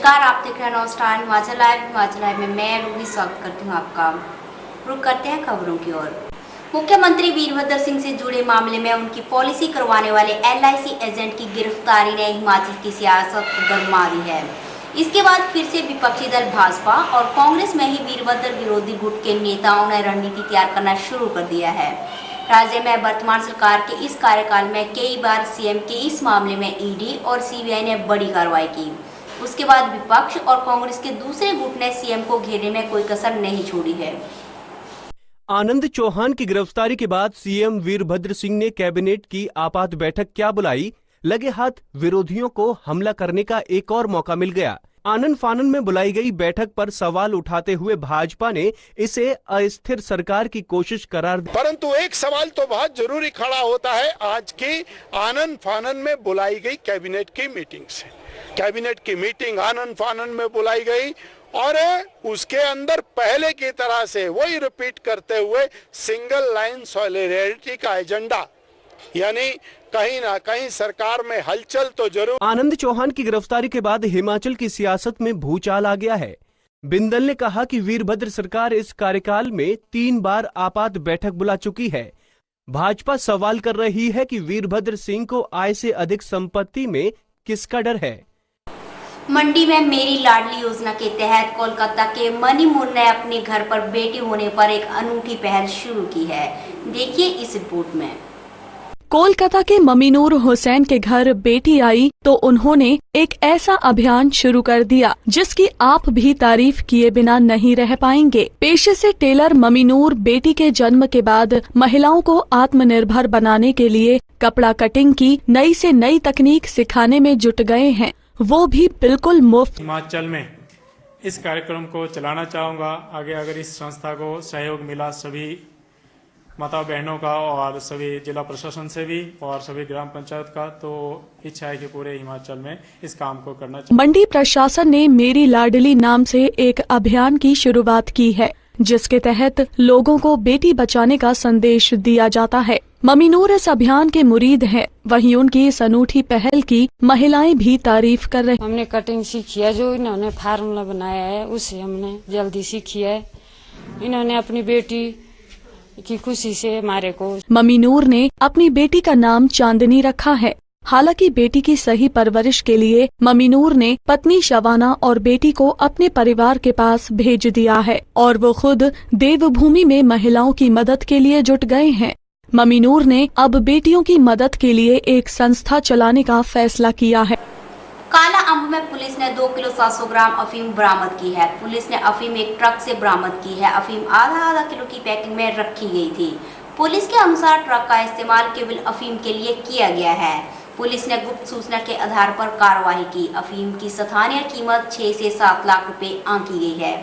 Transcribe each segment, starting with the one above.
नमस्कार, आप देख रहे हैं नॉस्टार हिमाचल लाइव में मैं रूबी स्वागत करती हूँ आपका। रुक करते हैं खबरों की ओर। मुख्यमंत्री वीरभद्र सिंह से जुड़े मामले में उनकी पॉलिसी करवाने वाले LIC एजेंट की गिरफ्तारी ने हिमाचल की सियासत गरमा दी है। इसके बाद फिर से विपक्षी दल भाजपा और कांग्रेस में ही वीरभद्र विरोधी गुट के नेताओं ने रणनीति तैयार करना शुरू कर दिया है। राज्य में वर्तमान सरकार के इस कार्यकाल में कई बार CM के इस मामले में ED और CBI ने बड़ी कार्रवाई की। उसके बाद विपक्ष और कांग्रेस के दूसरे गुट ने CM को घेरने में कोई कसर नहीं छोड़ी है। आनंद चौहान की गिरफ्तारी के बाद CM वीरभद्र सिंह ने कैबिनेट की आपात बैठक क्या बुलाई? लगे हाथ विरोधियों को हमला करने का एक और मौका मिल गया। आनन फानन में बुलाई गई बैठक पर सवाल उठाते हुए भाजपा ने इसे अस्थिर सरकार की कोशिश करार दी। परंतु एक सवाल तो बहुत जरूरी खड़ा होता है आज की आनन फानन में बुलाई गई कैबिनेट की मीटिंग से। कैबिनेट की मीटिंग आनन फानन में बुलाई गई और उसके अंदर पहले की तरह से वही रिपीट करते हुए सिंगल लाइन सॉलिडेरिटी का एजेंडा, यानी कहीं ना कहीं सरकार में हलचल तो जरूर। आनंद चौहान की गिरफ्तारी के बाद हिमाचल की सियासत में भूचाल आ गया है। बिंदल ने कहा कि वीरभद्र सरकार इस कार्यकाल में 3 बार आपात बैठक बुला चुकी है। भाजपा सवाल कर रही है कि वीरभद्र सिंह को आय से अधिक संपत्ति में किसका डर है। मंडी में मेरी लाडली योजना के तहत कोलकाता के मणिमूर ने अपने घर पर बेटी होने पर एक अनूठी पहल शुरू की है। देखिए इस रिपोर्ट में। कोलकाता के ममीनूर हुसैन के घर बेटी आई तो उन्होंने एक ऐसा अभियान शुरू कर दिया जिसकी आप भी तारीफ किए बिना नहीं रह पाएंगे। पेशे से टेलर ममीनूर बेटी के जन्म के बाद महिलाओं को आत्मनिर्भर बनाने के लिए कपड़ा कटिंग की नई से नई तकनीक सिखाने में जुट गए हैं, वो भी बिल्कुल मुफ्त। हिमाचल में इस कार्यक्रम को चलाना चाहूँगा आगे। अगर इस संस्था को सहयोग मिला सभी माता बहनों का और सभी जिला प्रशासन से भी और सभी ग्राम पंचायत का, तो इच्छा है कि पूरे हिमाचल में इस काम को करना चाहिए। मंडी प्रशासन ने मेरी लाडली नाम से एक अभियान की शुरुआत की है जिसके तहत लोगों को बेटी बचाने का संदेश दिया जाता है। ममीनूर इस अभियान के मुरीद हैं, वहीं उनकी इस अनूठी पहल की महिलाएं भी तारीफ कर रही। हमने कटिंग सीखी है, जो इन्होंने फार्मूला बनाया है उसे हमने जल्दी सीखी है। इन्होंने अपनी बेटी की खुशी से हमारे को। ममीनूर ने अपनी बेटी का नाम चांदनी रखा है। हालांकि बेटी की सही परवरिश के लिए ममीनूर ने पत्नी शबाना और बेटी को अपने परिवार के पास भेज दिया है और वो खुद देवभूमि में महिलाओं की मदद के लिए जुट गए हैं। ममीनूर ने अब बेटियों की मदद के लिए एक संस्था चलाने का फैसला किया है। काला अम्ब में पुलिस ने 2 किलो 700 ग्राम अफीम बरामद की है। पुलिस ने अफीम एक ट्रक से बरामद की है। अफीम आधा किलो की पैकिंग में रखी गई थी। पुलिस के अनुसार ट्रक का इस्तेमाल केवल अफीम के लिए किया गया है। पुलिस ने गुप्त सूचना के आधार पर कार्रवाई की। अफीम की स्थानीय कीमत 6 से 7 लाख रुपए आंकी गई है,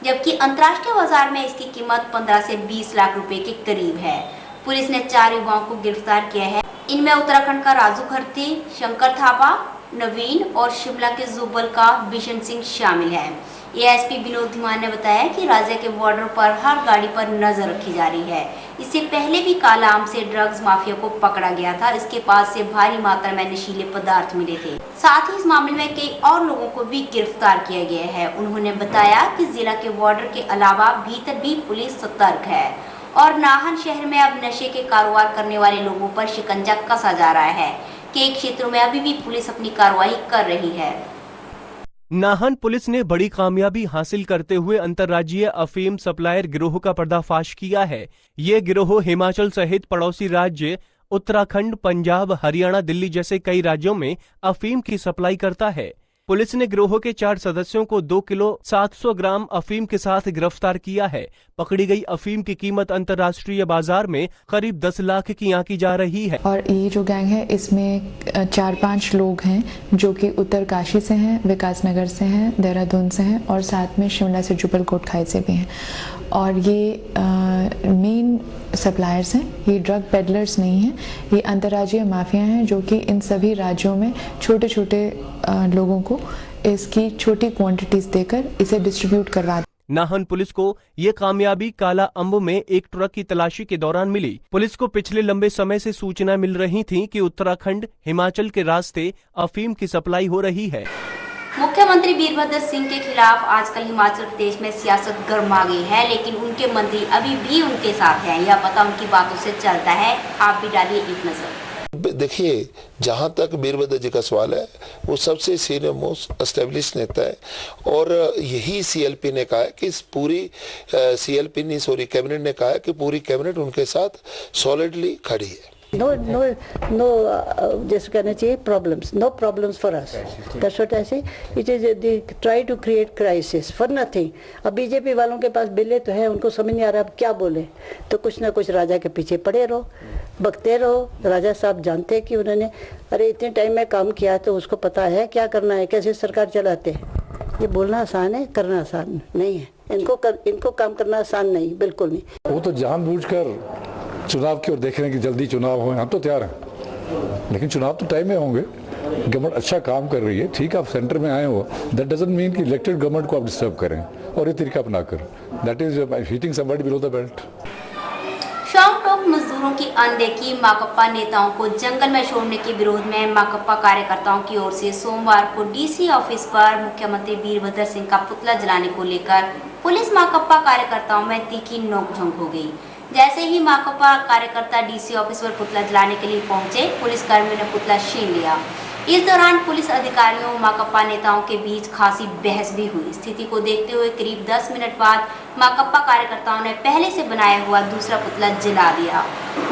जबकि अंतर्राष्ट्रीय बाजार में इसकी कीमत 15 से 20 लाख रुपए के करीब है। पुलिस ने 4 युवाओं को गिरफ्तार किया है। इनमें उत्तराखंड का राजू खरती, शंकर थापा, नवीन और शिमला के जुब्बल का बिशन सिंह शामिल है। ASP विनोद धीमान ने बताया कि राज्य के बॉर्डर पर हर गाड़ी पर नजर रखी जा रही है। इससे पहले भी काला आम से ड्रग्स माफिया को पकड़ा गया था। इसके पास से भारी मात्रा में नशीले पदार्थ मिले थे। साथ ही इस मामले में कई और लोगों को भी गिरफ्तार किया गया है। उन्होंने बताया कि जिला के बॉर्डर के अलावा भीतर भी पुलिस सतर्क है और नाहन शहर में अब नशे के कारोबार करने वाले लोगों पर शिकंजा कसा जा रहा है। कई क्षेत्रों में अभी भी पुलिस अपनी कार्रवाई कर रही है। नाहन पुलिस ने बड़ी कामयाबी हासिल करते हुए अंतर्राज्यीय अफीम सप्लायर गिरोह का पर्दाफाश किया है। ये गिरोह हिमाचल सहित पड़ोसी राज्य उत्तराखंड, पंजाब, हरियाणा, दिल्ली जैसे कई राज्यों में अफीम की सप्लाई करता है। पुलिस ने गिरोह के 4 सदस्यों को 2 किलो 700 ग्राम अफीम के साथ गिरफ्तार किया है। पकड़ी गई अफीम की कीमत अंतर्राष्ट्रीय बाजार में करीब 10 लाख की आंकी जा रही है। और ये जो गैंग है इसमें 4-5 लोग हैं जो कि उत्तरकाशी से हैं, विकास नगर से हैं, देहरादून से हैं और साथ में शिमला से जुब्बल कोटखाई से भी हैं। और ये मेन सप्लायर्स हैं, ये ड्रग पेडलर्स नहीं हैं, ये अंतर्राज्यीय माफिया हैं जो कि इन सभी राज्यों में छोटे छोटे लोगों को इसकी छोटी क्वांटिटीज देकर इसे डिस्ट्रीब्यूट करवा। नाहन पुलिस को ये कामयाबी काला अम्ब में एक ट्रक की तलाशी के दौरान मिली। पुलिस को पिछले लंबे समय से सूचना मिल रही थी कि उत्तराखंड, हिमाचल के रास्ते अफीम की सप्लाई हो रही है। मुख्यमंत्री वीरभद्र सिंह के खिलाफ आजकल हिमाचल प्रदेश में सियासत गर्मा गई है, लेकिन उनके मंत्री अभी भी उनके साथ हैं। यह पता उनकी बातों से चलता है। आप भी डालिए एक नजर। देखिए, जहां तक वीरभद्र जी का सवाल है, वो सबसे सीनियर मोस्ट एस्टेब्लिश नेता है और यही सीएलपी ने कहा है कि इस पूरी कैबिनेट ने कहा है कि पूरी कैबिनेट उनके साथ सॉलिडली खड़ी है। No, जैसे कहना चाहिए problems, no problems for us. That's what I say. It is they try to create crisis for nothing. अब बीजेपी वालों के पास बिल्ले तो है, उनको समझ नहीं आ रहा अब क्या बोले, तो कुछ ना कुछ राजा के पीछे पड़े रहो, बकते रहो। राजा साहब जानते हैं कि उन्होंने अरे इतने टाइम में काम किया तो उसको पता है क्या करना है, कैसे सरकार चलाते हैं। ये बोलना आसान है, करना आसान नहीं है। इनको काम करना आसान नहीं, बिल्कुल नहीं। वो तो जानबूझकर चुनाव की ओर देख रहे हैं कि जल्दी चुनाव हो। हम तो तैयार हैं, लेकिन चुनाव तो टाइम में होंगे। गवर्नमेंट अच्छा काम कर रही है, ठीक है, आप सेंटर में आए हो, दैट डजंट मीन कि इलेक्टेड गवर्नमेंट को आप डिस्टर्ब करें और ये तरीका अपना कर, that is hitting somebody below the belt. Short मजदूरों की अनदेखी, माकपा नेताओं को जंगल में छोड़ने के विरोध में माकपा कार्यकर्ताओं की ओर से सोमवार को डीसी ऑफिस पर मुख्यमंत्री वीरभद्र सिंह का पुतला जलाने को लेकर पुलिस माकपा कार्यकर्ताओं में तीखी नोकझोंक हो गई। जैसे ही माकपा कार्यकर्ता डीसी ऑफिस पर पुतला जलाने के लिए पहुंचे, पुलिसकर्मियों ने पुतला छीन लिया। इस दौरान पुलिस अधिकारियों और माकपा नेताओं के बीच खासी बहस भी हुई। स्थिति को देखते हुए करीब 10 मिनट बाद माकपा कार्यकर्ताओं ने पहले से बनाया हुआ दूसरा पुतला जला दिया।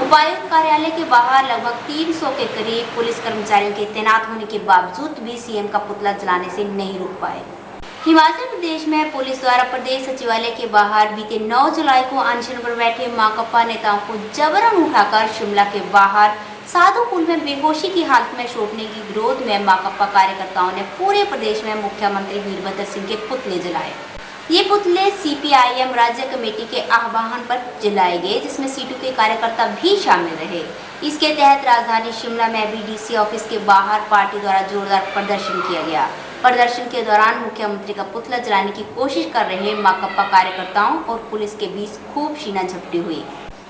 उपायुक्त कार्यालय के बाहर लगभग 300 के करीब पुलिस कर्मचारियों के तैनात होने के बावजूद भी सीएम का पुतला जलाने से नहीं रुक पाए। हिमाचल प्रदेश में पुलिस द्वारा प्रदेश सचिवालय के बाहर बीते 9 जुलाई को अनशन पर बैठे माकपा नेताओं को जबरन उठाकर शिमला के बाहर साधु पुल में बेहोशी की हालत में छोड़ने के विरोध में माकपा कार्यकर्ताओं ने पूरे प्रदेश में मुख्यमंत्री वीरभद्र सिंह के पुतले जलाए। ये पुतले सीपीआईएम राज्य कमेटी के आह्वान पर जलाए गए, जिसमें सीटू के कार्यकर्ता भी शामिल रहे। इसके तहत राजधानी शिमला में भी डीसी ऑफिस के बाहर पार्टी द्वारा जोरदार प्रदर्शन किया गया। प्रदर्शन के दौरान मुख्यमंत्री का पुतला जलाने की कोशिश कर रहे माकपा कार्यकर्ताओं और पुलिस के बीच खूब शीना झपटी हुई।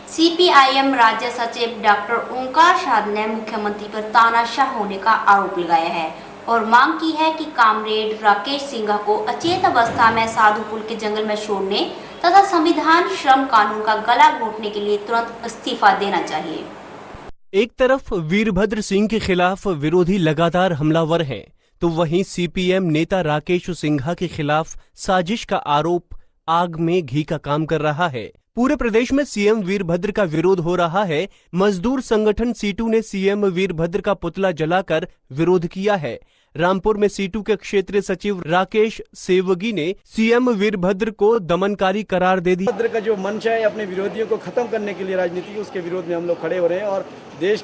सीपीआईएम राज्य सचिव डॉक्टर ओंकार शाह ने मुख्यमंत्री पर तानाशाह होने का आरोप लगाया है और मांग की है कि कामरेड राकेश सिंघा को अचेत अवस्था में साधु पुल के जंगल में छोड़ने तथा संविधान श्रम कानून का गला घोटने के लिए तुरंत इस्तीफा देना चाहिए। एक तरफ वीरभद्र सिंह के खिलाफ विरोधी लगातार हमलावर हैं, तो वहीं सीपीएम नेता राकेश सिंघा के खिलाफ साजिश का आरोप आग में घी का काम कर रहा है। पूरे प्रदेश में सीएम वीरभद्र का विरोध हो रहा है। मजदूर संगठन सीटू ने सीएम वीरभद्र का पुतला जलाकर विरोध किया है। रामपुर में सीटू के क्षेत्रीय सचिव राकेश सेवगी ने सीएम वीरभद्र को दमनकारी करार दे दिया। वीरभद्र का जो मंच है अपने विरोधियों को खत्म करने के लिए राजनीति, उसके विरोध में हम लोग खड़े हो रहे हैं और प्रदेश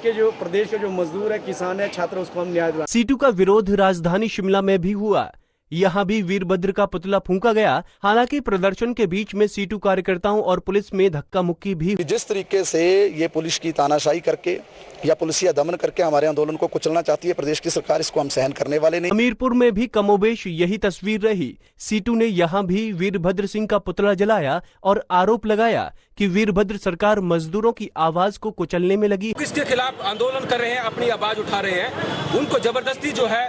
के जो मजदूर है, किसान है, छात्र, उसको हम न्याय दिलाएंगे। सीटू का विरोध राजधानी शिमला में भी हुआ। यहाँ भी वीरभद्र का पुतला फूंका गया। हालांकि प्रदर्शन के बीच में सीटू कार्यकर्ताओं और पुलिस में धक्का मुक्की भी। जिस तरीके से ये पुलिस की तानाशाही करके या पुलिसिया दमन करके हमारे आंदोलन को कुचलना चाहती है प्रदेश की सरकार, इसको हम सहन करने वाले नहीं। हमीरपुर में भी कमोबेश यही तस्वीर रही। सीटू ने यहाँ भी वीरभद्र सिंह का पुतला जलाया और आरोप लगाया कि वीरभद्र सरकार मजदूरों की आवाज को कुचलने में लगी। किसके खिलाफ आंदोलन कर रहे हैं, अपनी आवाज उठा रहे हैं, उनको जबरदस्ती जो है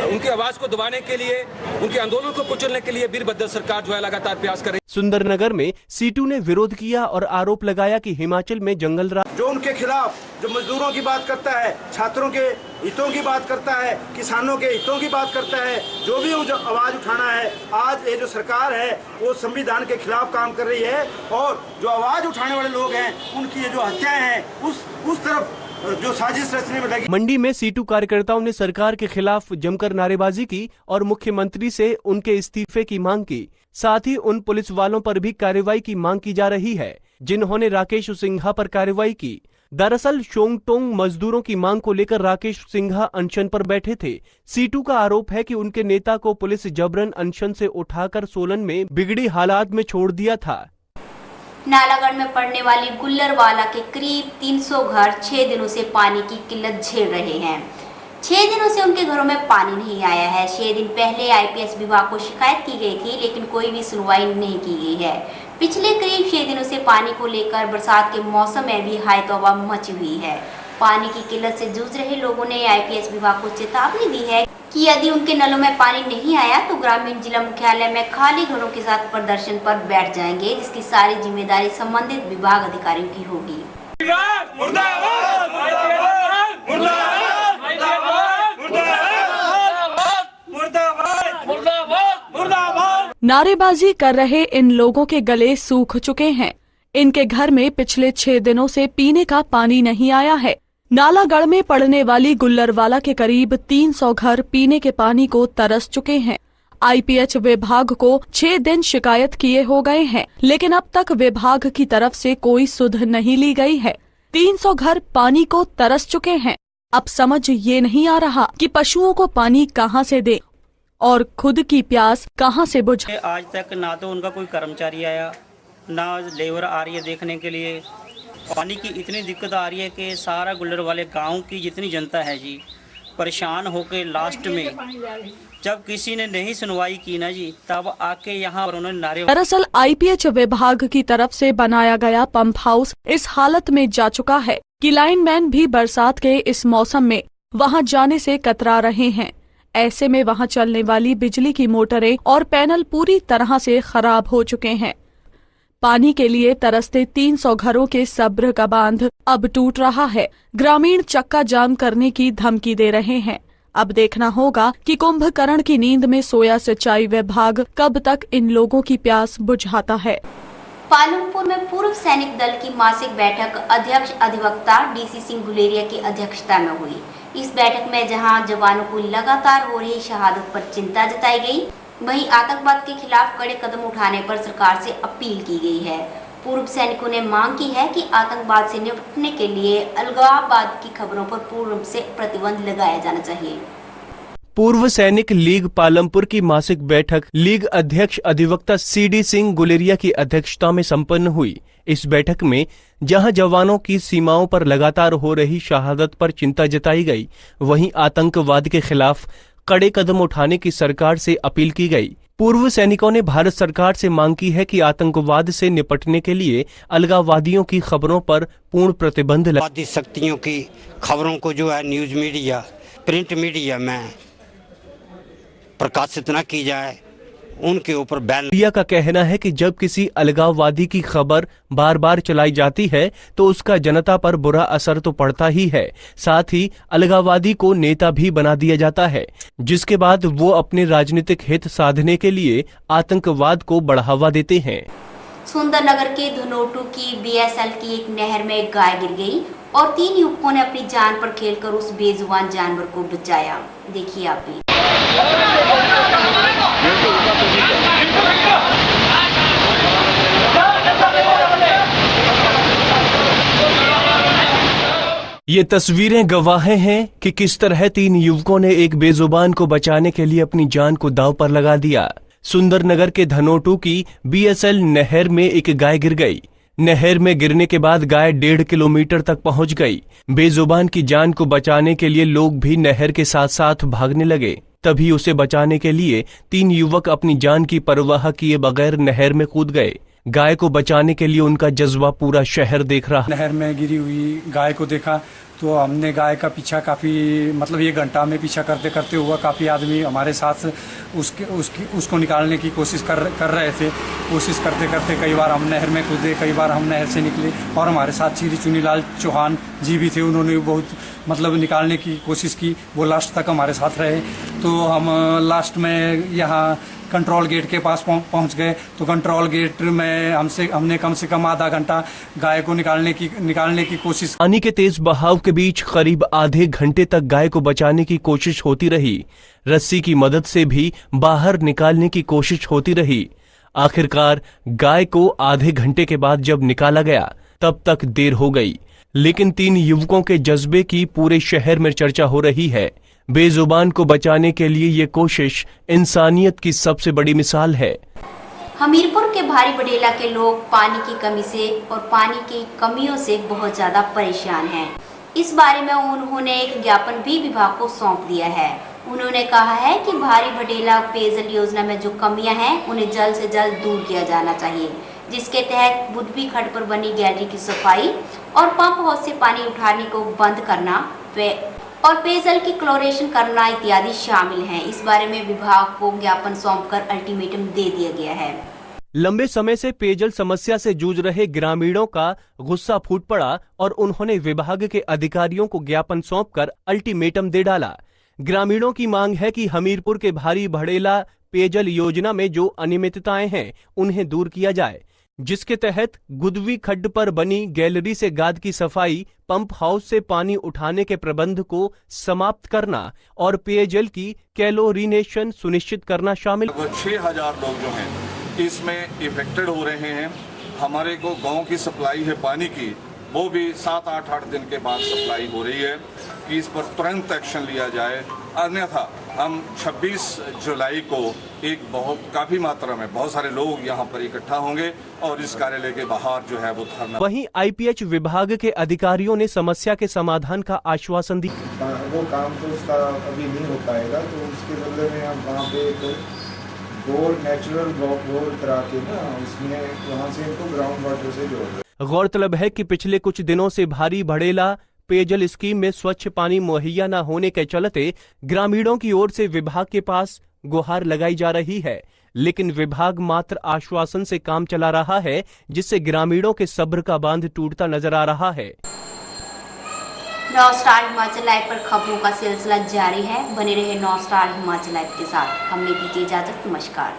उनकी आवाज को दबाने के लिए, उनके आंदोलन को कुचलने के लिए वीरभद्र सरकार जो है लगातार प्रयास कर रही है। सुंदरनगर में सीटू ने विरोध किया और आरोप लगाया कि हिमाचल में जंगल राज जो उनके खिलाफ जो मजदूरों की बात करता है, छात्रों के हितों की बात करता है, किसानों के हितों की बात करता है, जो भी आवाज उठाना है, आज ये जो सरकार है वो संविधान के खिलाफ काम कर रही है और जो आवाज उठाने वाले लोग हैं उनकी ये जो हत्याएं हैं उस तरफ जो साजिश रचने में लगी। मंडी में सीटू कार्यकर्ताओं ने सरकार के खिलाफ जमकर नारेबाजी की और मुख्यमंत्री से उनके इस्तीफे की मांग की। साथ ही उन पुलिस वालों पर भी कार्रवाई की मांग की जा रही है जिन्होंने राकेश सिंघा पर कार्रवाई की। दरअसल शोंगटोंग मजदूरों की मांग को लेकर राकेश सिंघा अनशन पर बैठे थे। सीटू का आरोप है कि उनके नेता को पुलिस जबरन अनशन से उठाकर सोलन में बिगड़ी हालात में छोड़ दिया था। नालागढ़ में पड़ने वाली गुल्लरवाला के करीब 300 घर 6 दिनों से पानी की किल्लत झेल रहे हैं। 6 दिनों से उनके घरों में पानी नहीं आया है। 6 दिन पहले आईपीएस विभाग को शिकायत की गई थी, लेकिन कोई भी सुनवाई नहीं की गई है। पिछले करीब 6 दिनों से पानी को लेकर बरसात के मौसम में भी हाय तौबा मची हुई है। पानी की किल्लत से जूझ रहे लोगों ने आईपीएस विभाग को चेतावनी दी है कि यदि उनके नलों में पानी नहीं आया तो ग्रामीण जिला मुख्यालय में खाली घरों के साथ प्रदर्शन पर बैठ जाएंगे, जिसकी सारी जिम्मेदारी संबंधित विभाग अधिकारियों की होगी। नारेबाजी कर रहे इन लोगों के गले सूख चुके हैं। इनके घर में पिछले 6 दिनों से पीने का पानी नहीं आया है। नालागढ़ में पड़ने वाली गुल्लरवाला के करीब 300 घर पीने के पानी को तरस चुके हैं। आईपीएच विभाग को 6 दिन शिकायत किए हो गए हैं, लेकिन अब तक विभाग की तरफ से कोई सुध नहीं ली गई है। 300 घर पानी को तरस चुके हैं। अब समझ ये नहीं आ रहा कि पशुओं को पानी कहां से दे और खुद की प्यास कहां से बुझे। आज तक ना तो उनका कोई कर्मचारी आया, ना लेबर आ रही है देखने के लिए। पानी की इतनी दिक्कत आ रही है कि सारा गुल्लर वाले गांव की जितनी जनता है जी परेशान होकर लास्ट में जब किसी ने नहीं सुनवाई की ना जी, तब आके यहाँ पर उन्होंने नारे। दरअसल आईपीएच विभाग की तरफ से बनाया गया पंप हाउस इस हालत में जा चुका है कि लाइनमैन भी बरसात के इस मौसम में वहां जाने से कतरा रहे हैं। ऐसे में वहां चलने वाली बिजली की मोटरें और पैनल पूरी तरह से खराब हो चुके हैं। पानी के लिए तरसते 300 घरों के सब्र का बांध अब टूट रहा है। ग्रामीण चक्का जाम करने की धमकी दे रहे हैं। अब देखना होगा कि कुंभकर्ण की नींद में सोया सिंचाई विभाग कब तक इन लोगों की प्यास बुझाता है। पालमपुर में पूर्व सैनिक दल की मासिक बैठक अध्यक्ष अधिवक्ता डीसी सिंह गुलेरिया की अध्यक्षता में हुई। इस बैठक में जहां जवानों को लगातार हो रही शहादत पर चिंता जताई गई, वहीं आतंकवाद के खिलाफ कड़े कदम उठाने पर सरकार से अपील की गई है। पूर्व सैनिकों ने मांग की है कि आतंकवाद से निपटने के लिए अलगाववाद की खबरों पर पूर्ण रूप से प्रतिबंध लगाया जाना चाहिए। पूर्व सैनिक लीग पालमपुर की मासिक बैठक लीग अध्यक्ष अधिवक्ता सीडी सिंह गुलेरिया की अध्यक्षता में संपन्न हुई। इस बैठक में जहां जवानों की सीमाओं पर लगातार हो रही शहादत पर चिंता जताई गई, वहीं आतंकवाद के खिलाफ कड़े कदम उठाने की सरकार से अपील की गई। पूर्व सैनिकों ने भारत सरकार से मांग की है कि आतंकवाद से निपटने के लिए अलगाववादियों की खबरों पर पूर्ण प्रतिबंध लगाया। शक्तियों की खबरों को जो है न्यूज मीडिया, प्रिंट मीडिया में प्रकाशित न की जाए, उनके ऊपर बैन। मीडिया का कहना है कि जब किसी अलगाववादी की खबर बार बार चलाई जाती है तो उसका जनता पर बुरा असर तो पड़ता ही है, साथ ही अलगाववादी को नेता भी बना दिया जाता है, जिसके बाद वो अपने राजनीतिक हित साधने के लिए आतंकवाद को बढ़ावा देते हैं। सुंदरनगर के धनोटू की बीएसएल की एक नहर में गाय गिर गई और 3 युवकों ने अपनी जान पर खेलकर उस बेजुबान जानवर को बचाया। देखिए आप भी। ये तस्वीरें गवाह हैं कि किस तरह 3 युवकों ने एक बेजुबान को बचाने के लिए अपनी जान को दांव पर लगा दिया। सुंदरनगर के धनोटू की बीएसएल नहर में एक गाय गिर गई। नहर में गिरने के बाद गाय 1.5 किलोमीटर तक पहुंच गई। बेजुबान की जान को बचाने के लिए लोग भी नहर के साथ साथ भागने लगे। तभी उसे बचाने के लिए 3 युवक अपनी जान की परवाह किए बगैर नहर में कूद गए। गाय को बचाने के लिए उनका जज्बा पूरा शहर देख रहा। नहर में गिरी हुई गाय को देखा तो हमने गाय का पीछा काफ़ी 1 घंटा में पीछा करते करते हुआ। काफ़ी आदमी हमारे साथ उसको निकालने की कोशिश कर रहे थे। कोशिश करते करते कई बार हम नहर में कूदे, कई बार हम नहर से निकले और हमारे साथ श्री चुनीलाल चौहान जी भी थे। उन्होंने बहुत निकालने की कोशिश की। वो लास्ट तक हमारे साथ रहे। तो हम लास्ट में यहाँ कंट्रोल गेट के पास पहुंच गए। तो कंट्रोल गेट में हमने कम से कम आधा घंटा गाय को निकालने की कोशिश। पानी के तेज बहाव के बीच करीब आधे घंटे तक गाय को बचाने की कोशिश होती रही। रस्सी की मदद से भी बाहर निकालने की कोशिश होती रही। आखिरकार गाय को आधे घंटे के बाद जब निकाला गया तब तक देर हो गई। लेकिन 3 युवकों के जज्बे की पूरे शहर में चर्चा हो रही है। बेजुबान को बचाने के लिए ये कोशिश इंसानियत की सबसे बड़ी मिसाल है। हमीरपुर के भारी बडेला के लोग पानी की कमी से और पानी की कमियों से बहुत ज्यादा परेशान हैं। इस बारे में उन्होंने एक ज्ञापन भी विभाग को सौंप दिया है। उन्होंने कहा है कि भारी बडेला पेयजल योजना में जो कमियां हैं उन्हें जल्द से जल्द दूर किया जाना चाहिए, जिसके तहत बुद्धवी खड्ड पर बनी गैलरी की सफाई और पंप हाउस से पानी उठाने को बंद करना और पेयजल की क्लोरेशन करना इत्यादि शामिल हैं। इस बारे में विभाग को ज्ञापन सौंपकर अल्टीमेटम दे दिया गया है। लंबे समय से पेयजल समस्या से जूझ रहे ग्रामीणों का गुस्सा फूट पड़ा और उन्होंने विभाग के अधिकारियों को ज्ञापन सौंपकर अल्टीमेटम दे डाला। ग्रामीणों की मांग है कि हमीरपुर के भारी भड़ेला पेयजल योजना में जो अनियमितताएं हैं उन्हें दूर किया जाए, जिसके तहत गुदवी खड्ड पर बनी गैलरी से गाद की सफाई, पंप हाउस से पानी उठाने के प्रबंध को समाप्त करना और पेयजल की क्लोरीनेशन सुनिश्चित करना शामिल। 6000 लोग जो हैं इसमें इफेक्टेड हो रहे हैं। हमारे को गांव की सप्लाई है पानी की, वो भी 7-8 दिन के बाद सप्लाई हो रही है कि इस पर तुरंत एक्शन लिया जाए, अन्यथा हम 26 जुलाई को काफी मात्रा में बहुत सारे लोग यहाँ पर इकट्ठा होंगे और इस कार्यालय के बाहर जो है वो धरना। वहीं आईपीएच विभाग के अधिकारियों ने समस्या के समाधान का आश्वासन दिया। वो काम तो उसका अभी नहीं हो पाएगा, तो उसके बदले में हम वहाँ पे एक बोर नेचुरल बोर करा के ना उसमें वहाँ से इनको ग्राउंड वाटर से जोड़ रहे। गौरतलब है कि पिछले कुछ दिनों से भारी भड़ेला पेयजल स्कीम में स्वच्छ पानी मुहैया न होने के चलते ग्रामीणों की ओर से विभाग के पास गुहार लगाई जा रही है, लेकिन विभाग मात्र आश्वासन से काम चला रहा है, जिससे ग्रामीणों के सब्र का बांध टूटता नजर आ रहा है। नौ स्टार हिमाचल लाइव पर खबरों का सिलसिला जारी है। बने रहे 9 स्टार हिमाचल लाइव के साथ। हमें दीजिए इजाजत। नमस्कार।